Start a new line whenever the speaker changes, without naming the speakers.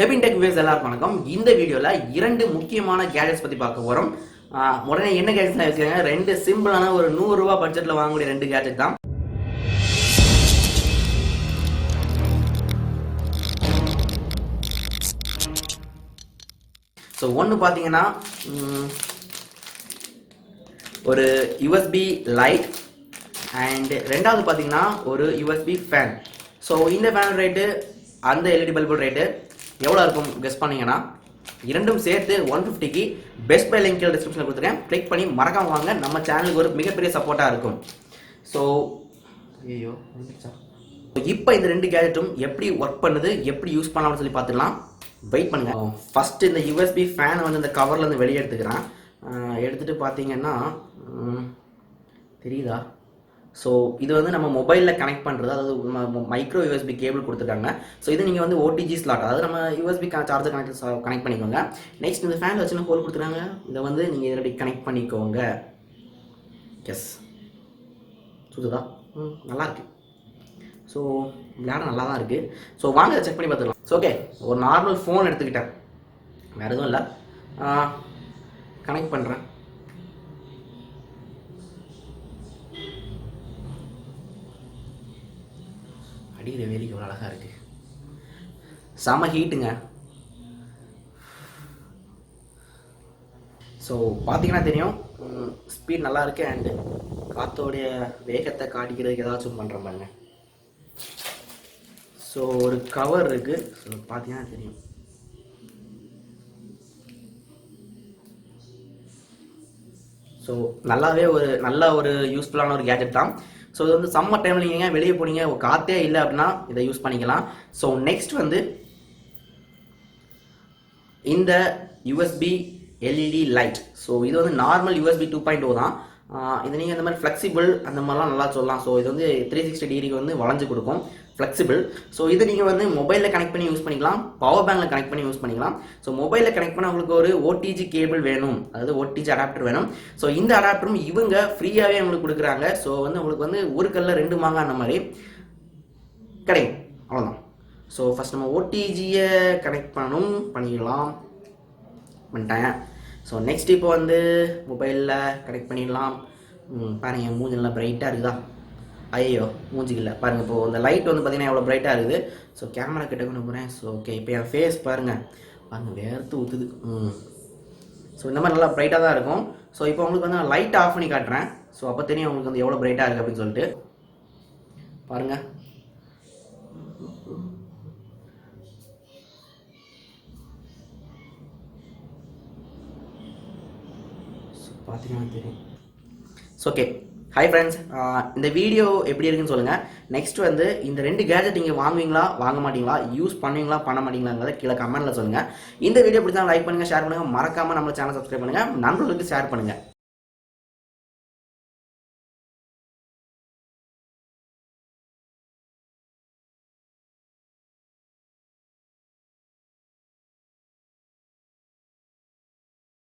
Hebin Tech viewers எல்லாருக்கும் வணக்கம். இந்த வீடியோல இரண்டு முக்கியமான கேஜெட்ஸ் பத்தி பார்க்க போறோம். உடனே என்ன கேஜெட்ஸ்லாம் வச்சிருக்காங்க? ரெண்டு சிம்பிளான ஒரு 100 ரூபாய் பட்ஜெட்ல வாங்கக்கூடிய ரெண்டு கேஜெட் தான். ஸோ ஒன்று பார்த்தீங்கன்னா ஒரு USB லைட் அண்ட் ரெண்டாவது பார்த்தீங்கன்னா ஒரு USB ஃபேன். ஸோ இந்த ஃபேன் ரேட்டு அந்த LED பல்போட ரேட்டு எவ்வளோ இருக்கும் கெஸ் பண்ணீங்கன்னா இரண்டும் சேர்த்து 150க்கு பெஸ்ட் பை லிங்க் டிஸ்கிரிப்ஷனில் கொடுத்துருக்கேன். கிளிக் பண்ணி மறக்காம வாங்க. நம்ம சேனலுக்கு ஒரு மிகப்பெரிய சப்போர்ட்டாக இருக்கும். ஸோ இப்போ இந்த ரெண்டு கேஜெட்டும் எப்படி ஒர்க் பண்ணுது, எப்படி யூஸ் பண்ணலாம்னு சொல்லி பார்த்துக்கலாம். வெயிட் பண்ணுங்க. ஃபர்ஸ்ட் இந்த USB ஃபேனை வந்து இந்த கவர்லேருந்து வெளியே எடுத்துக்கிறேன். எடுத்துகிட்டு பார்த்தீங்கன்னா தெரியுதா? ஸோ இது வந்து நம்ம மொபைலில் கனெக்ட் பண்ணுறது, அதாவது மைக்ரோ USB கேபிள் கொடுத்துருக்காங்க. ஸோ இது நீங்கள் வந்து OTG ஸ்லாட், அதாவது நம்ம USB சார்ஜர் கனெக்ட் பண்ணிக்கோங்க. நெக்ஸ்ட் இந்த ஃபேனில் வச்சுன்னு ஹோல் கொடுத்துருக்காங்க. இதை வந்து நீங்கள் இதோட கனெக்ட் பண்ணிக்கோங்க. எஸ், சுதுதா நல்லாயிருக்கு. ஸோ விளையாட நல்லா தான் இருக்குது. ஸோ வாங்க செக் பண்ணி பார்த்துக்கலாம். ஸோ ஓகே, ஒரு நார்மல் ஃபோன் எடுத்துக்கிட்டேன், வேறு எதுவும் இல்லை. கனெக்ட் பண்ணுறேன். அடிக்கிற வேலைக்கு எவ்வளோ அழகாக இருக்குது. செம ஹீட்டுங்க. ஸோ பார்த்தீங்கன்னா தெரியும், ஸ்பீட் நல்லா இருக்குது. அண்டு காற்றோடைய வேகத்தை காட்டிக்கிறதுக்கு ஏதாச்சும் பண்ணுறேன் பாருங்க. ஸோ ஒரு கவர் இருக்குது. ஸோ பார்த்தீங்கன்னா தெரியும். ஸோ நல்ல ஒரு யூஸ்ஃபுல்லான ஒரு கேஜெட் தான். ஸோ இது வந்து சம்மர் டைமில் நீங்கள் வெளியே போனீங்க, காற்றே இல்லை அப்படின்னா இதை யூஸ் பண்ணிக்கலாம். ஸோ நெக்ஸ்ட் வந்து இந்த USB LED லைட். ஸோ இது வந்து நார்மல் USB 2.0 தான். இது நீங்கள் இந்த மாதிரி ஃப்ளெக்சிபிள் அந்த மாதிரிலாம் நல்லா சொல்லலாம். ஸோ இது வந்து 360 டிகிரிக்கு வந்து வளைஞ்சு கொடுக்கும், ஃப்ளெக்சிபிள். ஸோ இது நீங்கள் வந்து மொபைலில் கனெக்ட் பண்ணி யூஸ் பண்ணிக்கலாம், பவர் பேங்கில் கனெக்ட் பண்ணி யூஸ் பண்ணிக்கலாம். ஸோ மொபைலில் கனெக்ட் பண்ண உங்களுக்கு ஒரு OTG கேபிள் வேணும், அதாவது OTG அடாப்டர் வேணும். ஸோ இந்த அடாப்டரும் இவங்க ஃப்ரீயாகவே உங்களுக்கு கொடுக்குறாங்க. ஸோ வந்து உங்களுக்கு வந்து ஒரு கல்ல ரெண்டு மாங்க அந்த மாதிரி கிடைக்கும், அவ்வளோதான். ஸோ ஃபஸ்ட் நம்ம OTGயை கனெக்ட் பண்ணிக்கலாம், பண்ணிட்டேன். ஸோ நெக்ஸ்ட் இப்போ வந்து மொபைலில் கனெக்ட் பண்ணிடலாம். பாருங்கள், என் மூஞ்சி நல்லா பிரைட்டாக இருக்குதா? ஐயோ, மூஞ்சிக்கு இல்லை பாருங்கள். இப்போது இந்த லைட் வந்து பார்த்தீங்கன்னா எவ்வளோ பிரைட்டாக இருக்குது. ஸோ கேமரா கிட்ட கொண்டு போகிறேன். ஸோ ஓகே, இப்போ என் ஃபேஸ் பாருங்கள் வேர்த்து ஊற்றுது. ஸோ இந்த மாதிரி நல்லா பிரைட்டாக தான் இருக்கும். ஸோ இப்போ உங்களுக்கு வந்து நான் லைட் ஆஃப் பண்ணி காட்டுறேன். ஸோ அப்போ தெரியும் உங்களுக்கு வந்து எவ்வளோ பிரைட்டாக இருக்குது அப்படின்னு சொல்லிட்டு. பாருங்கள், பார்த்தீங்கன்னா தெரியும். ஸோ ஓகே, ஹாய் ஃப்ரெண்ட்ஸ், இந்த வீடியோ எப்படி இருக்குன்னு சொல்லுங்கள். நெக்ஸ்ட் வந்து இந்த ரெண்டு கேஜெட் நீங்கள் வாங்குவீங்களா, வாங்க மாட்டீங்களா, யூஸ் பண்ணுவீங்களா, பண்ண மாட்டீங்களாங்கிறத கீழே கமெண்ட்டில் சொல்லுங்கள். இந்த வீடியோ பிடிச்சா லைக் பண்ணுங்கள், ஷேர் பண்ணுங்கள், மறக்காமல் நம்ம சேனல் சப்ஸ்கிரைப் பண்ணுங்கள், நண்பர்களுக்கு ஷேர் பண்ணுங்கள்.